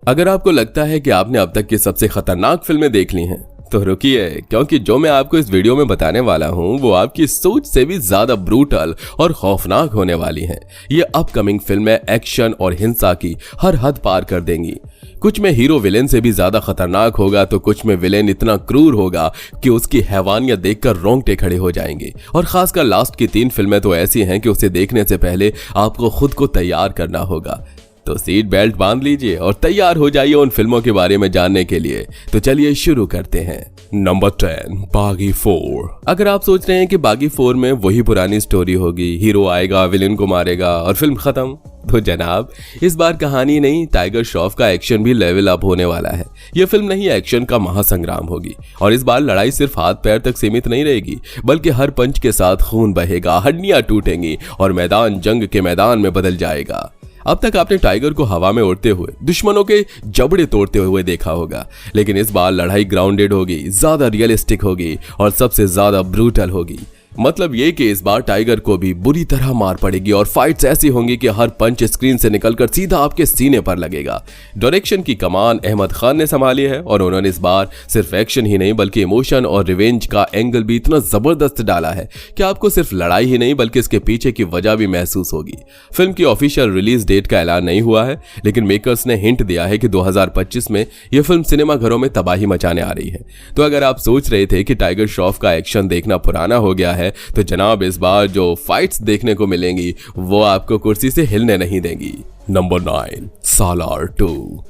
अगर आपको लगता है कि आपने अब तक की सबसे खतरनाक फिल्में देख ली हैं तो रुकिए, क्योंकि जो मैं आपको इस वीडियो में बताने वाला हूं वो आपकी सोच से भी ज्यादा ब्रूटल और खौफनाक होने वाली हैं। ये अपकमिंग फिल्में एक्शन और हिंसा की हर हद पार कर देंगी। कुछ में हीरो विलेन से भी ज्यादा खतरनाक होगा तो कुछ में विलेन इतना क्रूर होगा कि उसकी हैवानियत देखकर रोंगटे खड़े हो जाएंगे। और खासकर लास्ट की 3 फिल्में तो ऐसी हैं कि उसे देखने से पहले आपको खुद को तैयार करना होगा। तो सीट बेल्ट बांध लीजिए और तैयार हो जाइए उन फिल्मों के बारे में जानने के लिए। तो चलिए शुरू करते हैं। नंबर 10, बागी 4। अगर आप सोच रहे हैं कि बागी 4 में वही पुरानी स्टोरी होगी, हीरो आएगा, विलेन को मारेगा और फिल्म खत्म, तो जनाब इस बार कहानी नहीं, टाइगर श्रॉफ का एक्शन भी लेवल अप होने वाला है। यह फिल्म नहीं, एक्शन का महासंग्राम होगी। और इस बार लड़ाई सिर्फ हाथ पैर तक सीमित नहीं रहेगी, बल्कि हर पंच के साथ खून बहेगा, हड्डियां टूटेंगी और मैदान जंग के मैदान में बदल जाएगा। अब तक आपने टाइगर को हवा में उड़ते हुए, दुश्मनों के जबड़े तोड़ते हुए देखा होगा, लेकिन इस बार लड़ाई ग्राउंडेड होगी, ज्यादा रियलिस्टिक होगी और सबसे ज्यादा ब्रूटल होगी। मतलब ये कि इस बार टाइगर को भी बुरी तरह मार पड़ेगी और फाइट्स ऐसी होंगी कि हर पंच स्क्रीन से निकलकर सीधा आपके सीने पर लगेगा। डायरेक्शन की कमान अहमद खान ने संभाली है और उन्होंने इस बार सिर्फ एक्शन ही नहीं बल्कि इमोशन और रिवेंज का एंगल भी इतना जबरदस्त डाला है कि आपको सिर्फ लड़ाई ही नहीं बल्कि इसके पीछे की वजह भी महसूस होगी। फिल्म की ऑफिशियल रिलीज डेट का ऐलान नहीं हुआ है, लेकिन मेकर्स ने हिंट दिया है कि 2025 में यह फिल्म सिनेमाघरों में तबाही मचाने आ रही है। तो अगर आप सोच रहे थे कि टाइगर श्रॉफ का एक्शन देखना पुराना हो गया है तो जनाब इस बार जो फाइट्स देखने को मिलेंगी वो आपको कुर्सी से हिलने नहीं देंगी। नंबर 9, सालार 2।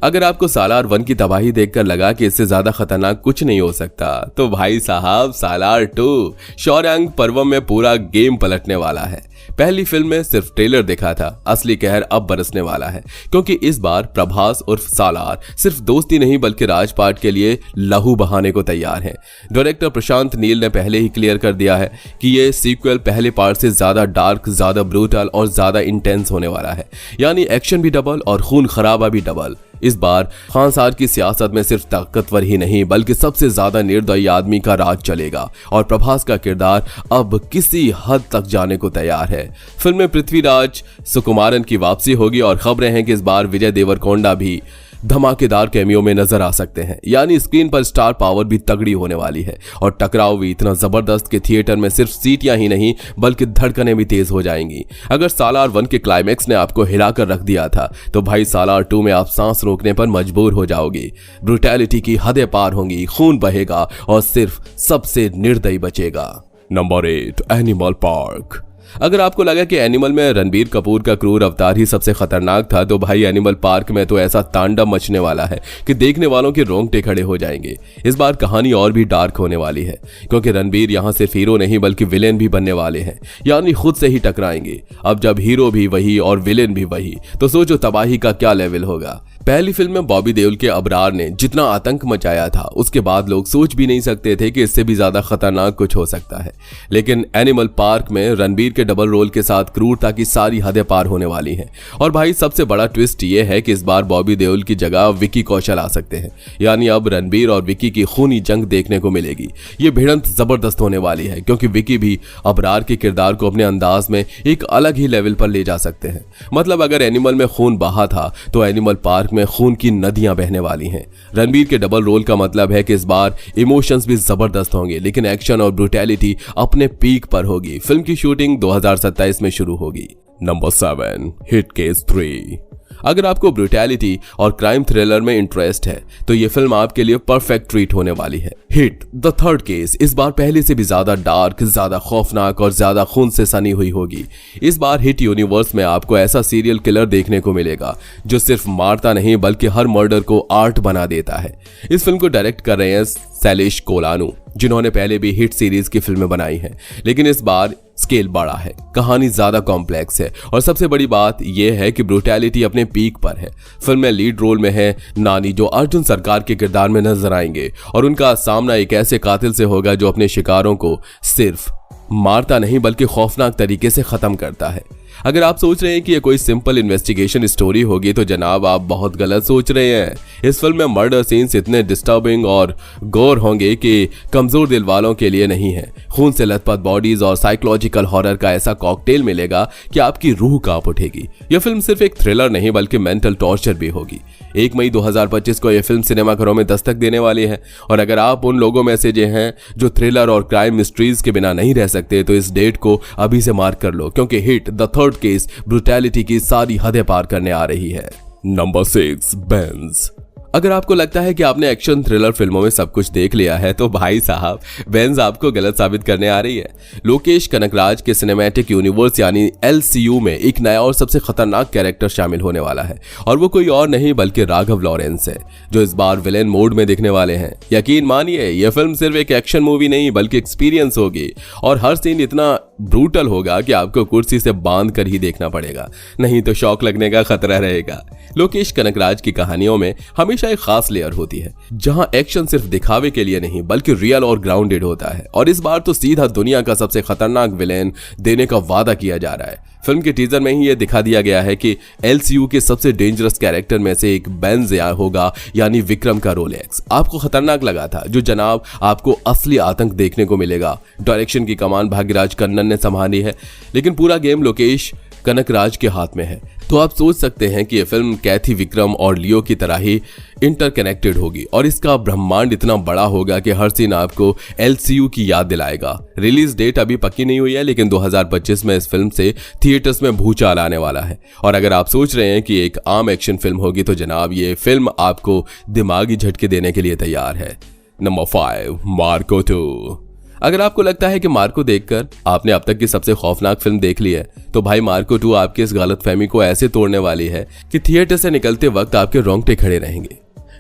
अगर आपको सालार 1 की तबाही देखकर लगा कि इससे ज्यादा खतरनाक कुछ नहीं हो सकता तो भाई साहब सालार 2 शौर्यांग पर्व में पूरा गेम पलटने वाला है। पहली फिल्म में सिर्फ ट्रेलर दिखा था, असली कहर अब बरसने वाला है, क्योंकि इस बार प्रभास उर्फ सालार सिर्फ दोस्ती नहीं बल्कि राजपाट के लिए लहू बहाने को तैयार है। डायरेक्टर प्रशांत नील ने पहले ही क्लियर कर दिया है कि ये सीक्वल पहले पार्ट से ज्यादा डार्क, ज्यादा ब्रूटल और ज्यादा इंटेंस होने वाला है, यानी एक्शन भी डबल और खून खराबा भी डबल। इस बार खान साहब की सियासत में सिर्फ ताकतवर ही नहीं बल्कि सबसे ज्यादा निर्दयी आदमी का राज चलेगा और प्रभास का किरदार अब किसी हद तक जाने को तैयार है। फिल्म में पृथ्वीराज सुकुमारन की वापसी होगी और खबरें हैं कि इस बार विजय देवरकोंडा भी धमाकेदार कैमियो में नजर आ सकते हैं, यानी स्क्रीन पर स्टार पावर भी तगड़ी होने वाली है और टकराव भी इतना जबरदस्त कि थिएटर में सिर्फ सीटियां ही नहीं बल्कि धड़कनें भी तेज हो जाएंगी। अगर सालार 1 के क्लाइमेक्स ने आपको हिलाकर रख दिया था तो भाई सालार 2 में आप सांस रोकने पर मजबूर हो जाओगे। ब्रूटैलिटी की हदें पार होंगी, खून बहेगा और सिर्फ सबसे निर्दयी बचेगा। Number 8, animal park. अगर आपको लगा कि एनिमल में रणबीर कपूर का क्रूर अवतार ही सबसे खतरनाक था तो भाई एनिमल पार्क में तो ऐसा तांडव मचने वाला है कि देखने वालों के रोंगटे खड़े हो जाएंगे। इस बार कहानी और भी डार्क होने वाली है, क्योंकि रणबीर यहां सिर्फ हीरो नहीं बल्कि विलेन भी बनने वाले हैं, यानी खुद से ही टकराएंगे। अब जब हीरो भी वही और विलेन भी वही तो सोचो तबाही का क्या लेवल होगा। पहली फिल्म में बॉबी देओल के अबरार ने जितना आतंक मचाया था उसके बाद लोग सोच भी नहीं सकते थे कि इससे भी ज्यादा खतरनाक कुछ हो सकता है, लेकिन एनिमल पार्क में रणबीर के डबल रोल के साथ क्रूरता की सारी हदें पार होने वाली हैं। और भाई सबसे बड़ा ट्विस्ट ये है कि इस बार बॉबी देओल की जगह विकी कौशल आ सकते हैं, यानी अब रणबीर और विकी की खूनी जंग देखने को मिलेगी। ये भिड़ंत जबरदस्त होने वाली है, क्योंकि विकी भी अबरार के किरदार को अपने अंदाज में एक अलग ही लेवल पर ले जा सकते हैं। मतलब अगर एनिमल में खून बहा था तो एनिमल पार्क में खून की नदियां बहने वाली हैं। रणबीर के डबल रोल का मतलब है कि इस बार इमोशंस भी जबरदस्त होंगे, लेकिन एक्शन और ब्रूटैलिटी अपने पीक पर होगी। फिल्म की शूटिंग 2027 में शुरू होगी। Number 7, hit case 3। अगर आपको ब्रूटैलिटी और क्राइम थ्रिलर में इंटरेस्ट है तो ये फिल्म आपके लिए परफेक्ट ट्रीट होने वाली है। हिट द थर्ड केस इस बार पहले से भी ज्यादा डार्क, ज्यादा खौफनाक और ज्यादा खून से सनी हुई होगी। इस बार हिट यूनिवर्स में आपको ऐसा सीरियल किलर देखने को मिलेगा जो सिर्फ मारता नहीं बल्कि हर मर्डर को आर्ट बना देता है। इस फिल्म को डायरेक्ट कर रहे हैं शैलेश कोलानू, जिन्होंने पहले भी हिट सीरीज की फिल्में बनाई हैं, लेकिन इस बार स्केल बड़ा है, कहानी ज्यादा कॉम्प्लेक्स है और सबसे बड़ी बात यह है कि ब्रूटैलिटी अपने पीक पर है। फिल्म में लीड रोल में है नानी, जो अर्जुन सरकार के किरदार में नजर आएंगे और उनका सामना एक ऐसे कातिल से होगा जो अपने शिकारों को सिर्फ मारता नहीं बल्कि खौफनाक तरीके से खत्म करता है। अगर आप सोच रहे हैं कि ये कोई सिंपल इन्वेस्टिगेशन स्टोरी होगी तो जनाब आप बहुत गलत सोच रहे हैं। इस फिल्म में मर्डर सीन्स इतने डिस्टर्बिंग और गोर होंगे कि कमजोर दिल वालों के लिए नहीं है। खून से लथपथ बॉडीज और साइकोलॉजिकल हॉरर का ऐसा कॉकटेल मिलेगा कि आपकी रूह कांप उठेगी। यह फिल्म सिर्फ एक थ्रिलर नहीं बल्कि मेंटल टॉर्चर भी होगी। 1 मई 2025 को यह फिल्म सिनेमाघरों में दस्तक देने वाली है और अगर आप उन लोगों में से जो हैं जो थ्रिलर और क्राइम मिस्ट्रीज के बिना नहीं रह सकते तो इस डेट को अभी से मार्क कर लो, क्योंकि hit the third case brutality की सारी हदें पार करने आ रही है। Number 6, Benz. अगर आपको लगता है कि आपने एक्शन थ्रिलर फिल्मों में सब कुछ देख लिया है तो भाई साहब बेंज आपको गलत साबित करने आ रही है। लोकेश कनगराज के सिनेमैटिक यूनिवर्स यानी LCU में एक नया और सबसे खतरनाक कैरेक्टर शामिल होने वाला है और वो कोई और नहीं बल्कि राघव लॉरेंस है, जो इस बार विलेन मोड में दिखने वाले हैं। यकीन मानिए यह फिल्म सिर्फ एक एक्शन मूवी नहीं बल्कि एक्सपीरियंस होगी और हर सीन इतना ब्रूटल होगा कि आपको कुर्सी से बांध कर ही देखना पड़ेगा, नहीं तो शौक लगने का खतरा रहेगा। लोकेश कनगराज की कहानियों में हमेशा एक खास लेयर होती है जहां एक्शन सिर्फ दिखावे के लिए नहीं बल्कि रियल और ग्राउंडेड होता है और इस बार तो सीधा दुनिया का सबसे खतरनाक विलेन देने का वादा किया जा रहा है। फिल्म के टीजर में ही यह दिखा दिया गया है कि LCU के सबसे डेंजरस कैरेक्टर में से एक बेंज होगा, यानी विक्रम का रोलेक्स। आपको खतरनाक लगा था जो जनाब आपको असली आतंक देखने को मिलेगा। डायरेक्शन की कमान भाग्यराज कन्नन ने संभाली है लेकिन पूरा गेम लोकेश कनकराज के हाथ में है। तो आप सोच सकते हैं कि यह फिल्म कैथी, विक्रम और लियो की तरह ही इंटरकनेक्टेड होगी और इसका ब्रह्मांड इतना बड़ा होगा कि हर सीन आपको LCU की याद दिलाएगा। रिलीज डेट अभी पक्की नहीं हुई है लेकिन 2025 में इस फिल्म से थिएटर्स में भूचाल आने वाला है और अगर आप सोच रहे हैं कि एक आम एक्शन फिल्म होगी तो जनाब ये फिल्म आपको दिमागी झटके देने के लिए तैयार है। Number 5, Marco 2। अगर आपको लगता है कि मार्को देखकर आपने अब तक की सबसे खौफनाक फिल्म देख ली है तो भाई मार्को 2 आपकी इस गलतफहमी को ऐसे तोड़ने वाली है कि थिएटर से निकलते वक्त आपके रोंगटे खड़े रहेंगे।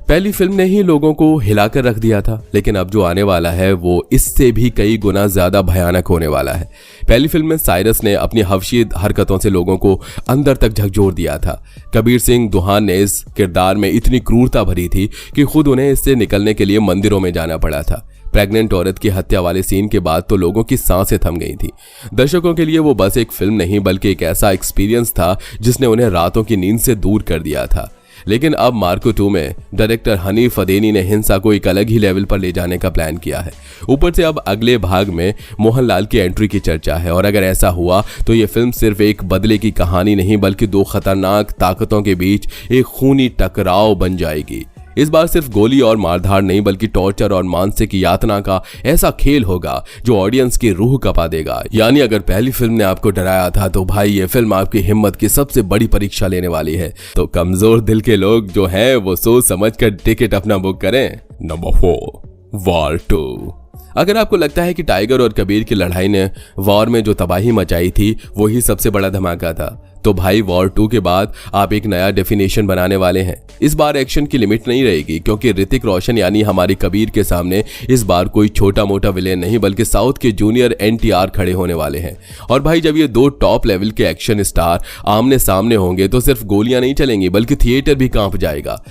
पहली फिल्म ने ही लोगों को हिलाकर रख दिया था लेकिन अब जो आने वाला है वो इससे भी कई गुना ज्यादा भयानक होने वाला है। पहली फिल्म में साइरस ने अपनी हवशी हरकतों से लोगों को अंदर तक झकझोर दिया था। कबीर सिंह दुहान ने इस किरदार में इतनी क्रूरता भरी थी कि खुद उन्हें इससे निकलने के लिए मंदिरों में जाना पड़ा था। प्रेग्नेंट औरत की हत्या वाले सीन के बाद तो लोगों की सांसें थम गई थी। दर्शकों के लिए वो बस एक फिल्म नहीं बल्कि एक ऐसा एक्सपीरियंस था जिसने उन्हें रातों की नींद से दूर कर दिया था। लेकिन अब मार्को 2 में डायरेक्टर हनीफ अदेनी ने हिंसा को एक अलग ही लेवल पर ले जाने का प्लान किया है। ऊपर से अब अगले भाग में मोहनलाल की एंट्री की चर्चा है और अगर ऐसा हुआ तो ये फिल्म सिर्फ एक बदले की कहानी नहीं बल्कि 2 खतरनाक ताकतों के बीच एक खूनी टकराव बन जाएगी। इस बार सिर्फ गोली और मारधाड़ नहीं बल्कि टॉर्चर और मानसिक यातना का ऐसा खेल होगा जो ऑडियंस की रूह कपा देगा। यानी अगर पहली फिल्म ने आपको डराया था तो भाई ये फिल्म आपकी हिम्मत की सबसे बड़ी परीक्षा लेने वाली है। तो कमजोर दिल के लोग जो हैं वो सोच समझकर टिकट अपना बुक करें। Number 4, war 2। अगर आपको लगता है कि टाइगर और कबीर की लड़ाई ने वॉर में जो तबाही मचाई थी वही सबसे बड़ा धमाका था तो भाई वॉर 2 के बाद आप एक नया डेफिनेशन बनाने वाले हैं। इस बार एक्शन की लिमिट नहीं रहेगी क्योंकि ऋतिक रोशन यानी हमारी कबीर के सामने इस बार कोई छोटा मोटा विलेन नहीं बल्कि साउथ के जूनियर NTR खड़े होने वाले हैं। और भाई जब ये 2 टॉप लेवल के एक्शन स्टार आमने सामने होंगे तो सिर्फ गोलियां नहीं चलेंगी बल्कि थिएटर भी कांप जाएगा।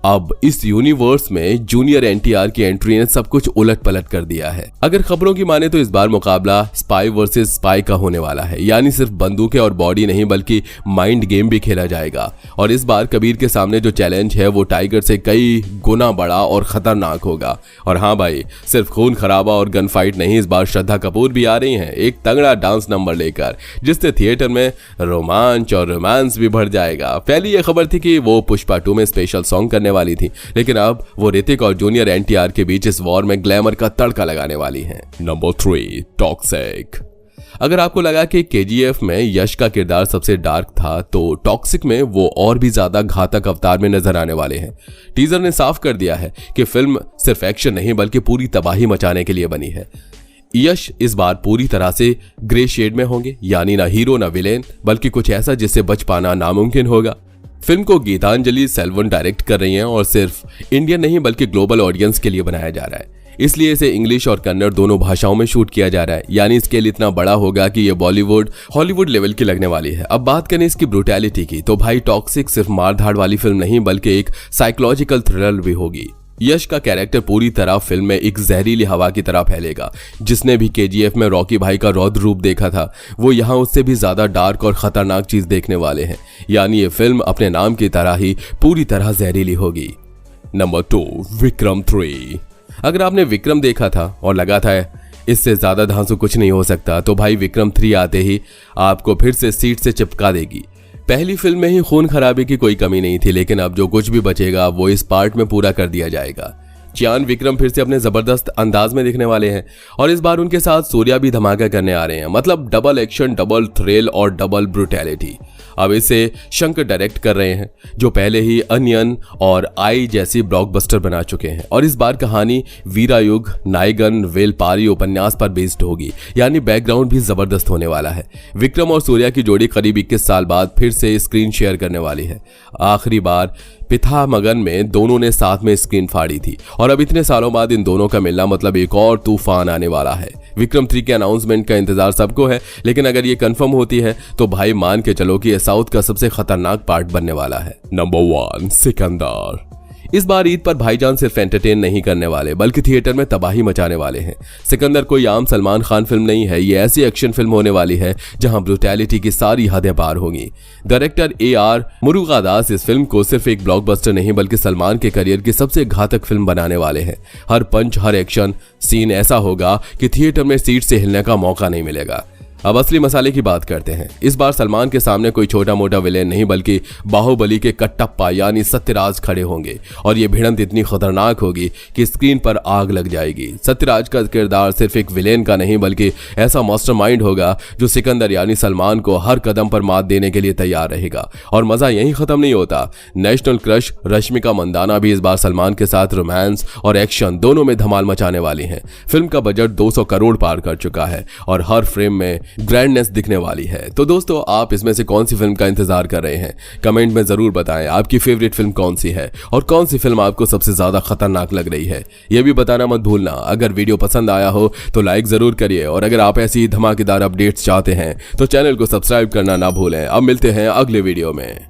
अब इस यूनिवर्स में जूनियर NTR की एंट्री ने सब कुछ उलट पलट कर दिया है। अगर खबरों की माने तो इस बार मुकाबला स्पाई वर्सेस स्पाई का होने वाला है, यानी सिर्फ बंदूकें और बॉडी नहीं बल्कि माइंड गेम भी खेला जाएगा। और इस बार कबीर के सामने जो चैलेंज है वो टाइगर से कई गुना बड़ा और खतरनाक होगा। और हाँ भाई, सिर्फ खून खराबा और गन फाइट नहीं, इस बार श्रद्धा कपूर भी आ रही हैं एक तगड़ा डांस नंबर लेकर, जिससे थिएटर में रोमांच और रोमांस भी बढ़ जाएगा। पहली ये खबर थी कि वो पुष्पा 2 में स्पेशल सॉन्ग करने वाली थी, लेकिन अब वो ऋतिक और जूनियर NTR के बीच इस वॉर में ग्लैमर का तड़का लगाने वाली हैं। Number 3, toxic. अगर आपको लगा कि KGF में यश का किरदार सबसे डार्क था तो टॉक्सिक में वो और भी ज्यादा घातक अवतार में नजर आने वाले हैं। टीजर ने साफ कर दिया है कि फिल्म सिर्फ एक्शन नहीं बल्कि पूरी तबाही मचाने के लिए बनी है। यश इस बार पूरी तरह से ग्रे शेड में होंगे, यानी ना हीरो ना विलेन बल्कि कुछ ऐसा जिससे बच पाना नामुमकिन होगा। फिल्म को गीतांजलि सेल्वन डायरेक्ट कर रही हैं और सिर्फ इंडियन नहीं बल्कि ग्लोबल ऑडियंस के लिए बनाया जा रहा है, इसलिए इसे इंग्लिश और कन्नड़ दोनों भाषाओं में शूट किया जा रहा है। यानी स्केल इतना बड़ा होगा कि ये बॉलीवुड हॉलीवुड लेवल की लगने वाली है। अब बात करें इसकी ब्रूटैलिटी की तो भाई टॉक्सिक सिर्फ मार धाड़ वाली फिल्म नहीं बल्कि एक साइकोलॉजिकल थ्रिलर भी होगी। यश का कैरेक्टर पूरी तरह फिल्म में एक जहरीली हवा की तरह फैलेगा। जिसने भी केजीएफ में रॉकी भाई का रौद्र रूप देखा था वो यहाँ उससे भी ज्यादा डार्क और खतरनाक चीज देखने वाले हैं। यानी ये फिल्म अपने नाम की तरह ही पूरी तरह जहरीली होगी। नंबर 2, विक्रम 3। अगर आपने विक्रम देखा था और लगा था इससे ज्यादा धांसू कुछ नहीं हो सकता, तो भाई विक्रम 3 आते ही आपको फिर से सीट से चिपका देगी। पहली फिल्म में ही खून खराबे की कोई कमी नहीं थी, लेकिन अब जो कुछ भी बचेगा वो इस पार्ट में पूरा कर दिया जाएगा। चियान विक्रम फिर से अपने जबरदस्त अंदाज में दिखने वाले हैं और इस बार उनके साथ सूर्या भी धमाका करने आ रहे हैं। मतलब डबल एक्शन, डबल थ्रिल और डबल ब्रूटैलिटी। अब इसे शंकर डायरेक्ट कर रहे हैं जो पहले ही अनियन और आई जैसी ब्लॉकबस्टर बना चुके हैं। और इस बार कहानी वीरायुग नायगन वेलपारी उपन्यास पर बेस्ड होगी, यानी बैकग्राउंड भी जबरदस्त होने वाला है। विक्रम और सूर्या की जोड़ी करीब 21 साल बाद फिर से स्क्रीन शेयर करने वाली है। आखिरी बार पिथा मगन में दोनों ने साथ में स्क्रीन फाड़ी थी और अब इतने सालों बाद इन दोनों का मिलना मतलब एक और तूफान आने वाला है। विक्रम 3 के अनाउंसमेंट का इंतजार सबको है, लेकिन अगर ये कंफर्म होती है तो भाई मान के चलो कि ये साउथ का सबसे खतरनाक पार्ट बनने वाला है। नंबर 1, सिकंदर। इस बार ईद पर भाईजान सिर्फ एंटरटेन नहीं करने वाले बल्कि थिएटर में तबाही मचाने वाले हैं। सिकंदर कोई आम सलमान खान फिल्म नहीं है, ये ऐसी एक्शन फिल्म होने वाली है जहां ब्रूटैलिटी की सारी हदें पार होंगी। डायरेक्टर AR मुरुगादास इस फिल्म को सिर्फ एक ब्लॉकबस्टर नहीं बल्कि सलमान के करियर की सबसे घातक फिल्म बनाने वाले हैं। हर पंच, हर एक्शन सीन ऐसा होगा कि थिएटर में सीट से हिलने का मौका नहीं मिलेगा। अब असली मसाले की बात करते हैं। इस बार सलमान के सामने कोई छोटा मोटा विलेन नहीं बल्कि बाहुबली के कटप्पा यानी सत्यराज खड़े होंगे और ये भिड़ंत इतनी खतरनाक होगी कि स्क्रीन पर आग लग जाएगी। सत्यराज का किरदार सिर्फ एक विलेन का नहीं बल्कि ऐसा मास्टरमाइंड होगा जो सिकंदर यानी सलमान को हर कदम पर मात देने के लिए तैयार रहेगा। और मजा यहीं खत्म नहीं होता। नेशनल क्रश रश्मिका मंदाना भी इस बार सलमान के साथ रोमांस और एक्शन दोनों में धमाल मचाने वाली है। फिल्म का बजट 200 करोड़ पार कर चुका है और हर फ्रेम में ग्रैंडनेस दिखने वाली है। तो दोस्तों, आप इसमें से कौन सी फिल्म का इंतजार कर रहे हैं? कमेंट में जरूर बताएं आपकी फेवरेट फिल्म कौन सी है और कौन सी फिल्म आपको सबसे ज्यादा खतरनाक लग रही है। यह भी बताना मत भूलना। अगर वीडियो पसंद आया हो तो लाइक जरूर करिए और अगर आप ऐसी धमाकेदार अपडेट्स चाहते हैं तो चैनल को सब्सक्राइब करना ना भूलें। अब मिलते हैं अगले वीडियो में।